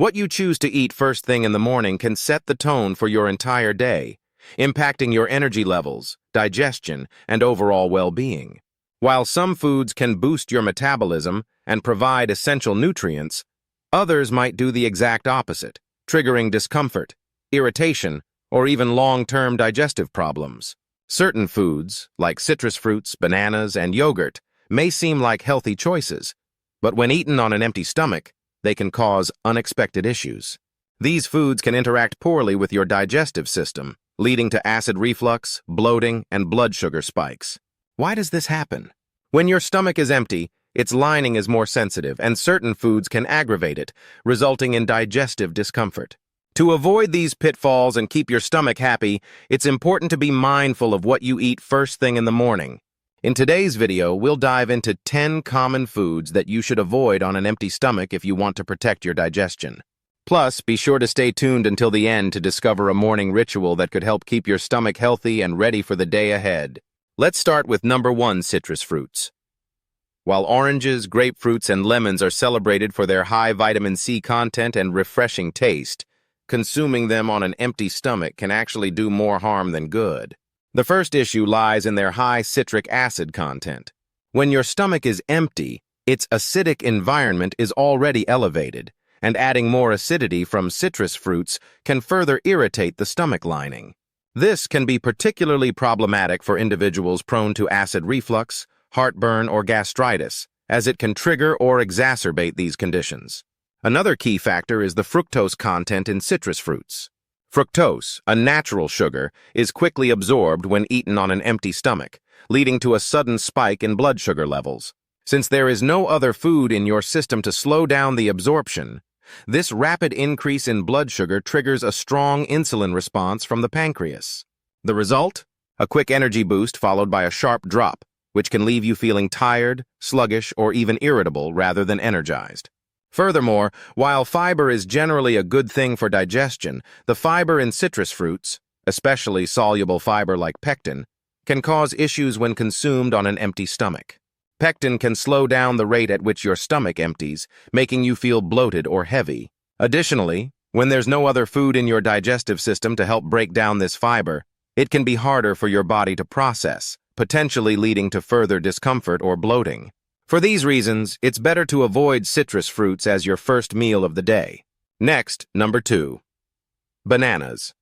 What you choose to eat first thing in the morning can set the tone for your entire day, impacting your energy levels, digestion, and overall well-being. While some foods can boost your metabolism and provide essential nutrients, others might do the exact opposite, triggering discomfort, irritation, or even long-term digestive problems. Certain foods, like citrus fruits, bananas, and yogurt, may seem like healthy choices, but when eaten on an empty stomach, they can cause unexpected issues. These foods can interact poorly with your digestive system, leading to acid reflux, bloating, and blood sugar spikes. Why does this happen? When your stomach is empty, its lining is more sensitive, and certain foods can aggravate it, resulting in digestive discomfort. To avoid these pitfalls and keep your stomach happy, it's important to be mindful of what you eat first thing in the morning. In today's video, we'll dive into 10 common foods that you should avoid on an empty stomach if you want to protect your digestion. Plus, be sure to stay tuned until the end to discover a morning ritual that could help keep your stomach healthy and ready for the day ahead. Let's start with number 1, citrus fruits. While oranges, grapefruits, and lemons are celebrated for their high vitamin C content and refreshing taste, consuming them on an empty stomach can actually do more harm than good. The first issue lies in their high citric acid content. When your stomach is empty, its acidic environment is already elevated, and adding more acidity from citrus fruits can further irritate the stomach lining. This can be particularly problematic for individuals prone to acid reflux, heartburn, or gastritis, as it can trigger or exacerbate these conditions. Another key factor is the fructose content in citrus fruits. Fructose, a natural sugar, is quickly absorbed when eaten on an empty stomach, leading to a sudden spike in blood sugar levels. Since there is no other food in your system to slow down the absorption, this rapid increase in blood sugar triggers a strong insulin response from the pancreas. The result? A quick energy boost followed by a sharp drop, which can leave you feeling tired, sluggish, or even irritable rather than energized. Furthermore, while fiber is generally a good thing for digestion, the fiber in citrus fruits, especially soluble fiber like pectin, can cause issues when consumed on an empty stomach. Pectin can slow down the rate at which your stomach empties, making you feel bloated or heavy. Additionally, when there's no other food in your digestive system to help break down this fiber, it can be harder for your body to process, potentially leading to further discomfort or bloating. For these reasons, it's better to avoid citrus fruits as your first meal of the day. Next, number 2. Bananas.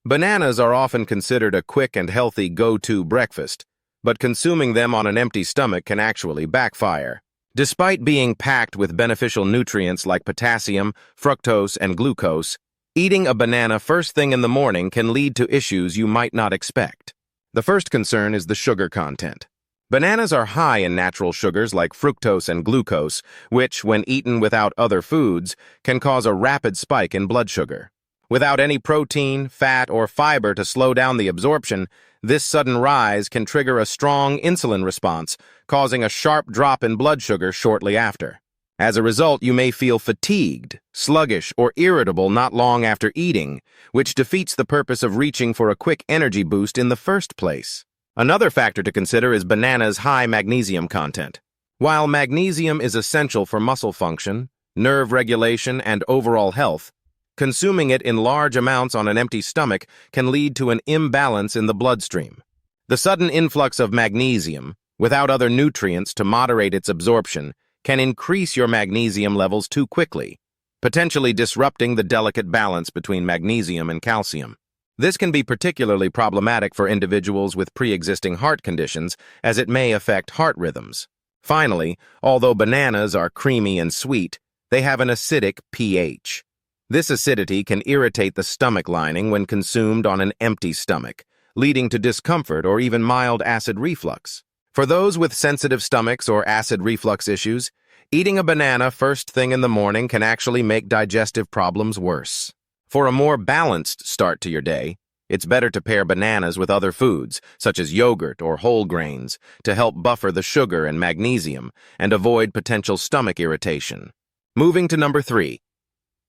Bananas are often considered a quick and healthy go-to breakfast, but consuming them on an empty stomach can actually backfire. Despite being packed with beneficial nutrients like potassium, fructose, and glucose, eating a banana first thing in the morning can lead to issues you might not expect. The first concern is the sugar content. Bananas are high in natural sugars like fructose and glucose, which, when eaten without other foods, can cause a rapid spike in blood sugar. Without any protein, fat, or fiber to slow down the absorption, this sudden rise can trigger a strong insulin response, causing a sharp drop in blood sugar shortly after. As a result, you may feel fatigued, sluggish, or irritable not long after eating, which defeats the purpose of reaching for a quick energy boost in the first place. Another factor to consider is bananas' high magnesium content. While magnesium is essential for muscle function, nerve regulation, and overall health, consuming it in large amounts on an empty stomach can lead to an imbalance in the bloodstream. The sudden influx of magnesium, without other nutrients to moderate its absorption, can increase your magnesium levels too quickly, potentially disrupting the delicate balance between magnesium and calcium. This can be particularly problematic for individuals with pre-existing heart conditions, as it may affect heart rhythms. Finally, although bananas are creamy and sweet, they have an acidic pH. This acidity can irritate the stomach lining when consumed on an empty stomach, leading to discomfort or even mild acid reflux. For those with sensitive stomachs or acid reflux issues, eating a banana first thing in the morning can actually make digestive problems worse. For a more balanced start to your day, it's better to pair bananas with other foods, such as yogurt or whole grains, to help buffer the sugar and magnesium and avoid potential stomach irritation. Moving to number 3.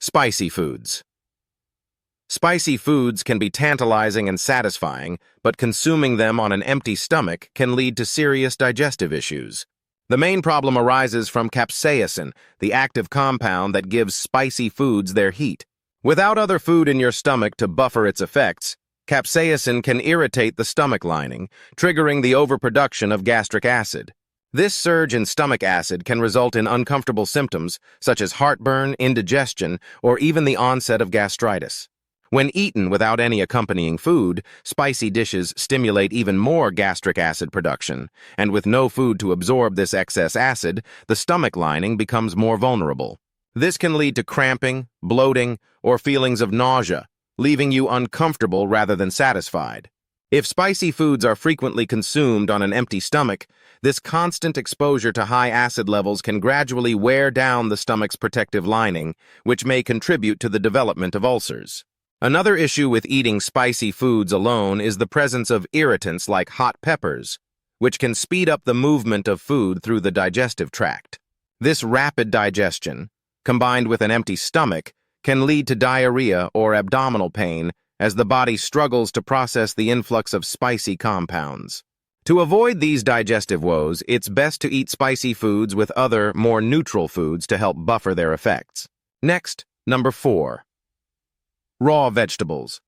Spicy foods. Spicy foods can be tantalizing and satisfying, but consuming them on an empty stomach can lead to serious digestive issues. The main problem arises from capsaicin, the active compound that gives spicy foods their heat. Without other food in your stomach to buffer its effects, capsaicin can irritate the stomach lining, triggering the overproduction of gastric acid. This surge in stomach acid can result in uncomfortable symptoms such as heartburn, indigestion, or even the onset of gastritis. When eaten without any accompanying food, spicy dishes stimulate even more gastric acid production, and with no food to absorb this excess acid, the stomach lining becomes more vulnerable. This can lead to cramping, bloating, or feelings of nausea, leaving you uncomfortable rather than satisfied. If spicy foods are frequently consumed on an empty stomach, this constant exposure to high acid levels can gradually wear down the stomach's protective lining, which may contribute to the development of ulcers. Another issue with eating spicy foods alone is the presence of irritants like hot peppers, which can speed up the movement of food through the digestive tract. This rapid digestion, combined with an empty stomach, can lead to diarrhea or abdominal pain as the body struggles to process the influx of spicy compounds. To avoid these digestive woes, it's best to eat spicy foods with other, more neutral foods to help buffer their effects. Next, number 4. Raw vegetables.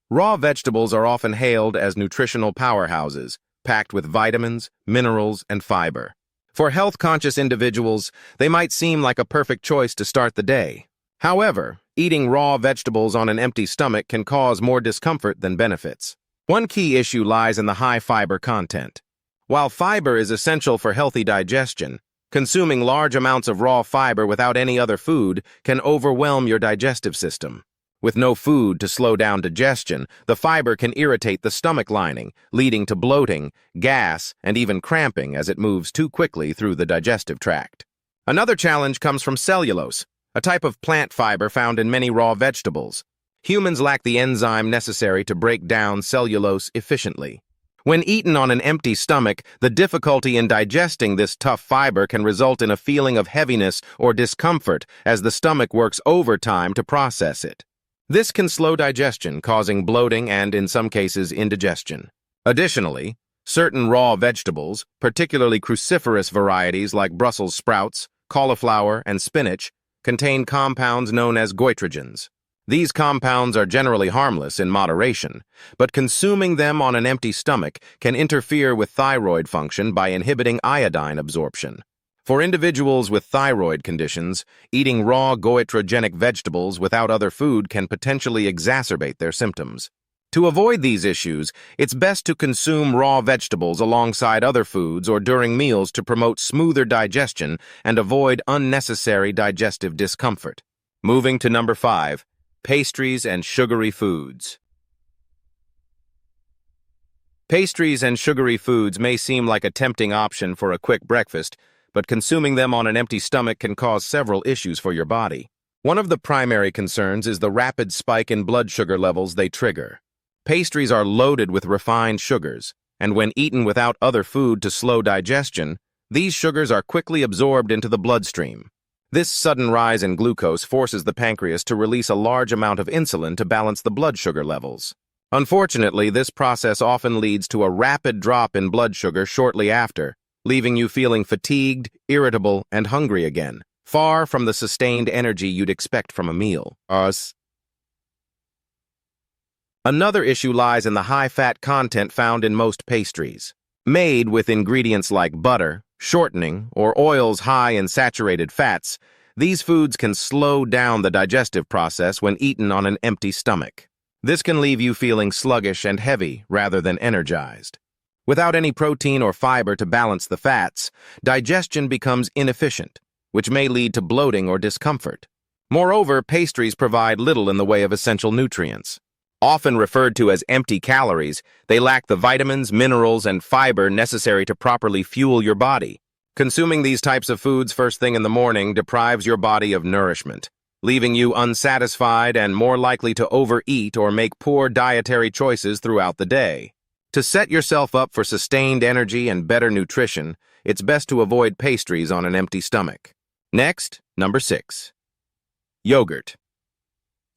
Raw vegetables are often hailed as nutritional powerhouses, packed with vitamins, minerals, and fiber. For health-conscious individuals, they might seem like a perfect choice to start the day. However, eating raw vegetables on an empty stomach can cause more discomfort than benefits. One key issue lies in the high fiber content. While fiber is essential for healthy digestion, consuming large amounts of raw fiber without any other food can overwhelm your digestive system. With no food to slow down digestion, the fiber can irritate the stomach lining, leading to bloating, gas, and even cramping as it moves too quickly through the digestive tract. Another challenge comes from cellulose, a type of plant fiber found in many raw vegetables. Humans lack the enzyme necessary to break down cellulose efficiently. When eaten on an empty stomach, the difficulty in digesting this tough fiber can result in a feeling of heaviness or discomfort as the stomach works overtime to process it. This can slow digestion, causing bloating and, in some cases, indigestion. Additionally, certain raw vegetables, particularly cruciferous varieties like Brussels sprouts, cauliflower, and spinach, contain compounds known as goitrogens. These compounds are generally harmless in moderation, but consuming them on an empty stomach can interfere with thyroid function by inhibiting iodine absorption. For individuals with thyroid conditions, eating raw goitrogenic vegetables without other food can potentially exacerbate their symptoms. To avoid these issues, it's best to consume raw vegetables alongside other foods or during meals to promote smoother digestion and avoid unnecessary digestive discomfort. Moving to number 5. Pastries and sugary foods. Pastries and sugary foods may seem like a tempting option for a quick breakfast, but consuming them on an empty stomach can cause several issues for your body. One of the primary concerns is the rapid spike in blood sugar levels they trigger. Pastries are loaded with refined sugars, and when eaten without other food to slow digestion, these sugars are quickly absorbed into the bloodstream. This sudden rise in glucose forces the pancreas to release a large amount of insulin to balance the blood sugar levels. Unfortunately, this process often leads to a rapid drop in blood sugar shortly after, leaving you feeling fatigued, irritable, and hungry again, far from the sustained energy you'd expect from a meal. Another issue lies in the high-fat content found in most pastries. Made with ingredients like butter, shortening, or oils high in saturated fats, these foods can slow down the digestive process when eaten on an empty stomach. This can leave you feeling sluggish and heavy rather than energized. Without any protein or fiber to balance the fats, digestion becomes inefficient, which may lead to bloating or discomfort. Moreover, pastries provide little in the way of essential nutrients. Often referred to as empty calories, they lack the vitamins, minerals, and fiber necessary to properly fuel your body. Consuming these types of foods first thing in the morning deprives your body of nourishment, leaving you unsatisfied and more likely to overeat or make poor dietary choices throughout the day. To set yourself up for sustained energy and better nutrition, it's best to avoid pastries on an empty stomach. Next, number 6. Yogurt.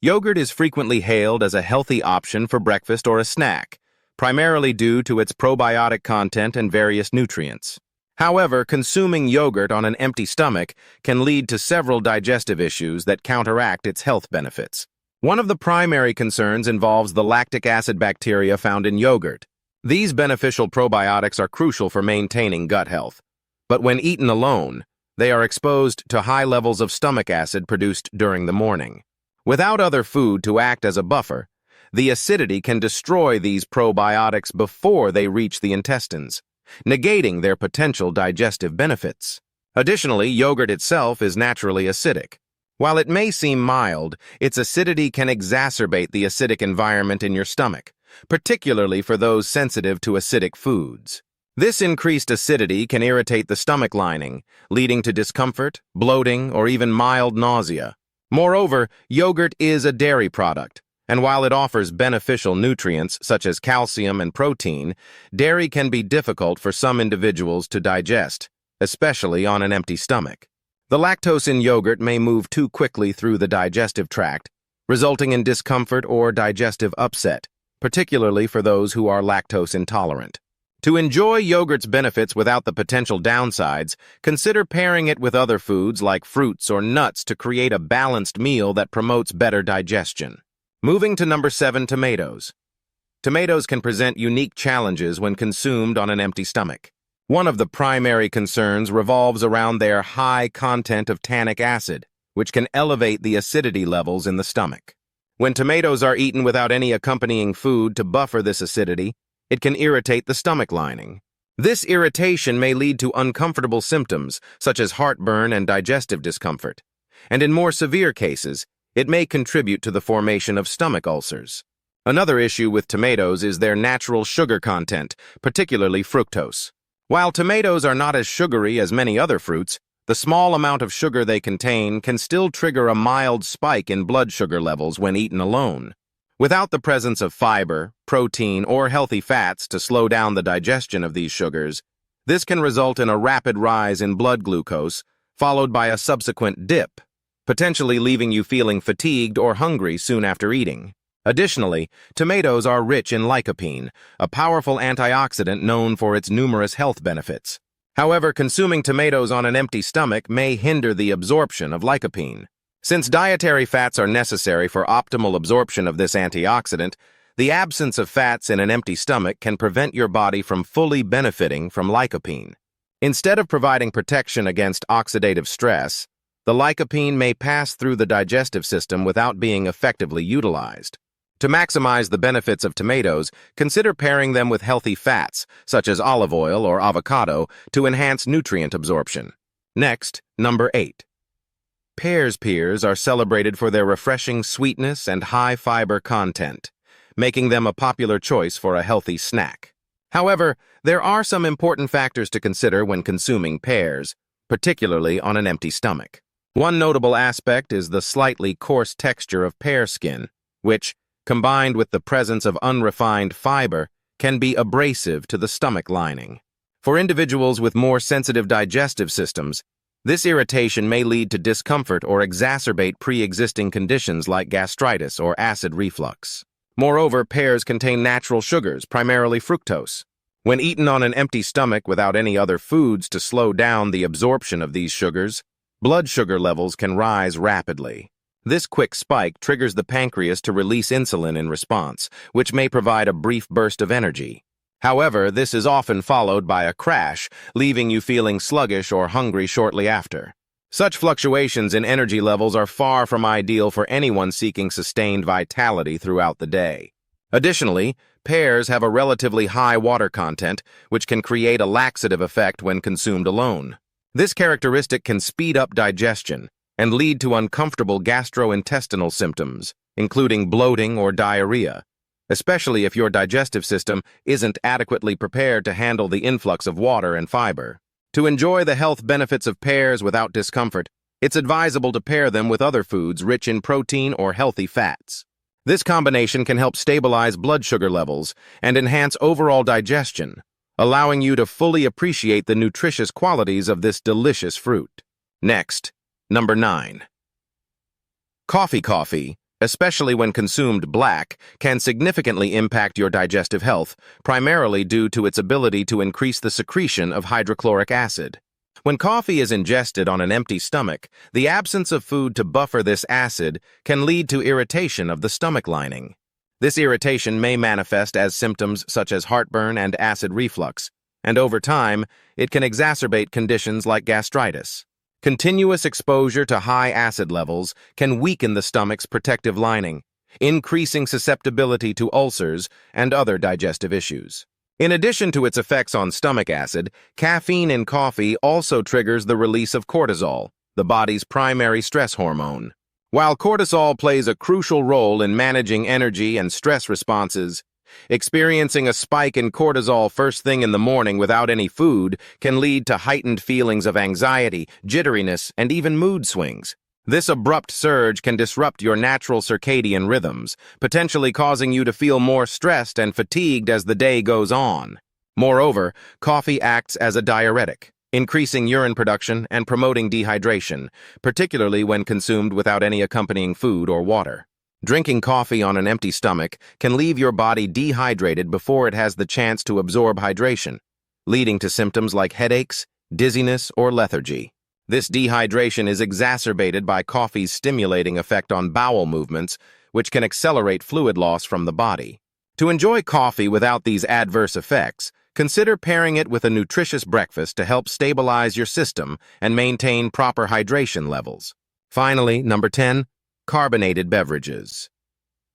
Yogurt is frequently hailed as a healthy option for breakfast or a snack, primarily due to its probiotic content and various nutrients. However, consuming yogurt on an empty stomach can lead to several digestive issues that counteract its health benefits. One of the primary concerns involves the lactic acid bacteria found in yogurt. These beneficial probiotics are crucial for maintaining gut health. But when eaten alone, they are exposed to high levels of stomach acid produced during the morning. Without other food to act as a buffer, the acidity can destroy these probiotics before they reach the intestines, negating their potential digestive benefits. Additionally, yogurt itself is naturally acidic. While it may seem mild, its acidity can exacerbate the acidic environment in your stomach, particularly for those sensitive to acidic foods. This increased acidity can irritate the stomach lining, leading to discomfort, bloating, or even mild nausea. Moreover, yogurt is a dairy product, and while it offers beneficial nutrients such as calcium and protein, dairy can be difficult for some individuals to digest, especially on an empty stomach. The lactose in yogurt may move too quickly through the digestive tract, resulting in discomfort or digestive upset, particularly for those who are lactose intolerant. To enjoy yogurt's benefits without the potential downsides, consider pairing it with other foods like fruits or nuts to create a balanced meal that promotes better digestion. Moving to number 7, tomatoes. Tomatoes can present unique challenges when consumed on an empty stomach. One of the primary concerns revolves around their high content of tannic acid, which can elevate the acidity levels in the stomach. When tomatoes are eaten without any accompanying food to buffer this acidity, it can irritate the stomach lining. This irritation may lead to uncomfortable symptoms, such as heartburn and digestive discomfort, and in more severe cases, it may contribute to the formation of stomach ulcers. Another issue with tomatoes is their natural sugar content, particularly fructose. While tomatoes are not as sugary as many other fruits, the small amount of sugar they contain can still trigger a mild spike in blood sugar levels when eaten alone. Without the presence of fiber, protein, or healthy fats to slow down the digestion of these sugars, this can result in a rapid rise in blood glucose, followed by a subsequent dip, potentially leaving you feeling fatigued or hungry soon after eating. Additionally, tomatoes are rich in lycopene, a powerful antioxidant known for its numerous health benefits. However, consuming tomatoes on an empty stomach may hinder the absorption of lycopene. Since dietary fats are necessary for optimal absorption of this antioxidant, the absence of fats in an empty stomach can prevent your body from fully benefiting from lycopene. Instead of providing protection against oxidative stress, the lycopene may pass through the digestive system without being effectively utilized. To maximize the benefits of tomatoes, consider pairing them with healthy fats, such as olive oil or avocado, to enhance nutrient absorption. Next, number 8. Pears are celebrated for their refreshing sweetness and high fiber content, making them a popular choice for a healthy snack. However, there are some important factors to consider when consuming pears, particularly on an empty stomach. One notable aspect is the slightly coarse texture of pear skin, which, combined with the presence of unrefined fiber, can be abrasive to the stomach lining. For individuals with more sensitive digestive systems, this irritation may lead to discomfort or exacerbate pre-existing conditions like gastritis or acid reflux. Moreover, pears contain natural sugars, primarily fructose. When eaten on an empty stomach without any other foods to slow down the absorption of these sugars, blood sugar levels can rise rapidly. This quick spike triggers the pancreas to release insulin in response, which may provide a brief burst of energy. However, this is often followed by a crash, leaving you feeling sluggish or hungry shortly after. Such fluctuations in energy levels are far from ideal for anyone seeking sustained vitality throughout the day. Additionally, pears have a relatively high water content, which can create a laxative effect when consumed alone. This characteristic can speed up digestion and lead to uncomfortable gastrointestinal symptoms, including bloating or diarrhea, especially if your digestive system isn't adequately prepared to handle the influx of water and fiber. To enjoy the health benefits of pears without discomfort, it's advisable to pair them with other foods rich in protein or healthy fats. This combination can help stabilize blood sugar levels and enhance overall digestion, allowing you to fully appreciate the nutritious qualities of this delicious fruit. Next, number 9. Coffee especially when consumed black, can significantly impact your digestive health, primarily due to its ability to increase the secretion of hydrochloric acid. When coffee is ingested on an empty stomach, the absence of food to buffer this acid can lead to irritation of the stomach lining. This irritation may manifest as symptoms such as heartburn and acid reflux, and over time, it can exacerbate conditions like gastritis. Continuous exposure to high acid levels can weaken the stomach's protective lining, increasing susceptibility to ulcers and other digestive issues. In addition to its effects on stomach acid, caffeine in coffee also triggers the release of cortisol, the body's primary stress hormone. While cortisol plays a crucial role in managing energy and stress responses, experiencing a spike in cortisol first thing in the morning without any food can lead to heightened feelings of anxiety, jitteriness, and even mood swings. This abrupt surge can disrupt your natural circadian rhythms, potentially causing you to feel more stressed and fatigued as the day goes on. Moreover, coffee acts as a diuretic, increasing urine production and promoting dehydration, particularly when consumed without any accompanying food or water. Drinking coffee on an empty stomach can leave your body dehydrated before it has the chance to absorb hydration, leading to symptoms like headaches, dizziness, or lethargy. This dehydration is exacerbated by coffee's stimulating effect on bowel movements, which can accelerate fluid loss from the body. To enjoy coffee without these adverse effects, consider pairing it with a nutritious breakfast to help stabilize your system and maintain proper hydration levels. Finally, number 10, carbonated beverages.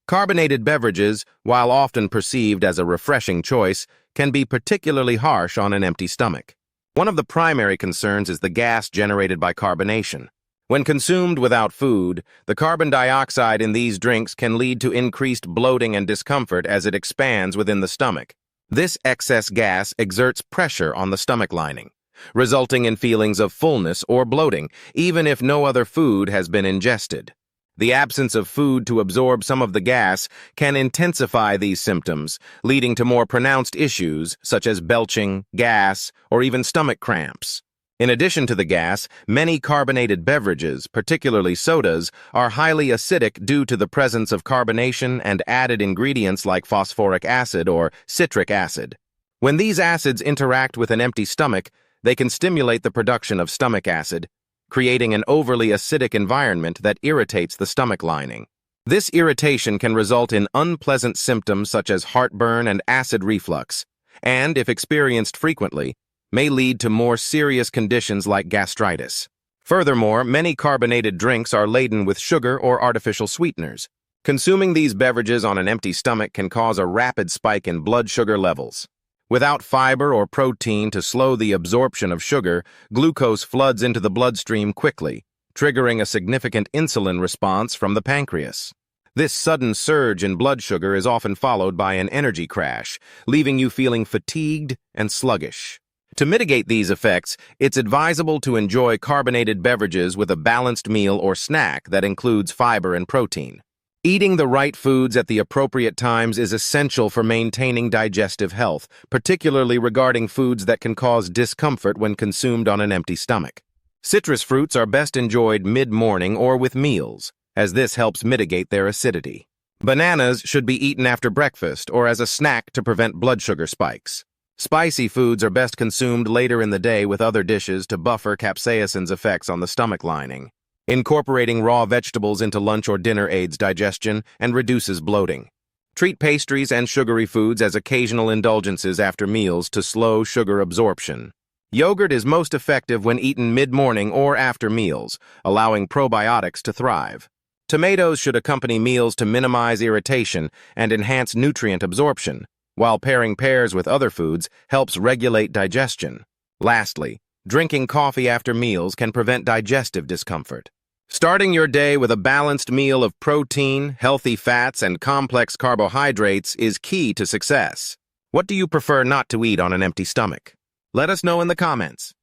Carbonated beverages, while often perceived as a refreshing choice, can be particularly harsh on an empty stomach. One of the primary concerns is the gas generated by carbonation. When consumed without food, the carbon dioxide in these drinks can lead to increased bloating and discomfort as it expands within the stomach. This excess gas exerts pressure on the stomach lining, resulting in feelings of fullness or bloating, even if no other food has been ingested. The absence of food to absorb some of the gas can intensify these symptoms, leading to more pronounced issues such as belching, gas, or even stomach cramps. In addition to the gas, many carbonated beverages, particularly sodas, are highly acidic due to the presence of carbonation and added ingredients like phosphoric acid or citric acid. When these acids interact with an empty stomach, they can stimulate the production of stomach acid, creating an overly acidic environment that irritates the stomach lining. This irritation can result in unpleasant symptoms such as heartburn and acid reflux, and, if experienced frequently, may lead to more serious conditions like gastritis. Furthermore, many carbonated drinks are laden with sugar or artificial sweeteners. Consuming these beverages on an empty stomach can cause a rapid spike in blood sugar levels. Without fiber or protein to slow the absorption of sugar, glucose floods into the bloodstream quickly, triggering a significant insulin response from the pancreas. This sudden surge in blood sugar is often followed by an energy crash, leaving you feeling fatigued and sluggish. To mitigate these effects, it's advisable to enjoy carbonated beverages with a balanced meal or snack that includes fiber and protein. Eating the right foods at the appropriate times is essential for maintaining digestive health, particularly regarding foods that can cause discomfort when consumed on an empty stomach. Citrus fruits are best enjoyed mid-morning or with meals, as this helps mitigate their acidity. Bananas should be eaten after breakfast or as a snack to prevent blood sugar spikes. Spicy foods are best consumed later in the day with other dishes to buffer capsaicin's effects on the stomach lining. Incorporating raw vegetables into lunch or dinner aids digestion and reduces bloating. Treat pastries and sugary foods as occasional indulgences after meals to slow sugar absorption. Yogurt is most effective when eaten mid-morning or after meals, allowing probiotics to thrive. Tomatoes should accompany meals to minimize irritation and enhance nutrient absorption, while pairing pears with other foods helps regulate digestion. Lastly, drinking coffee after meals can prevent digestive discomfort. Starting your day with a balanced meal of protein, healthy fats, and complex carbohydrates is key to success. What do you prefer not to eat on an empty stomach? Let us know in the comments.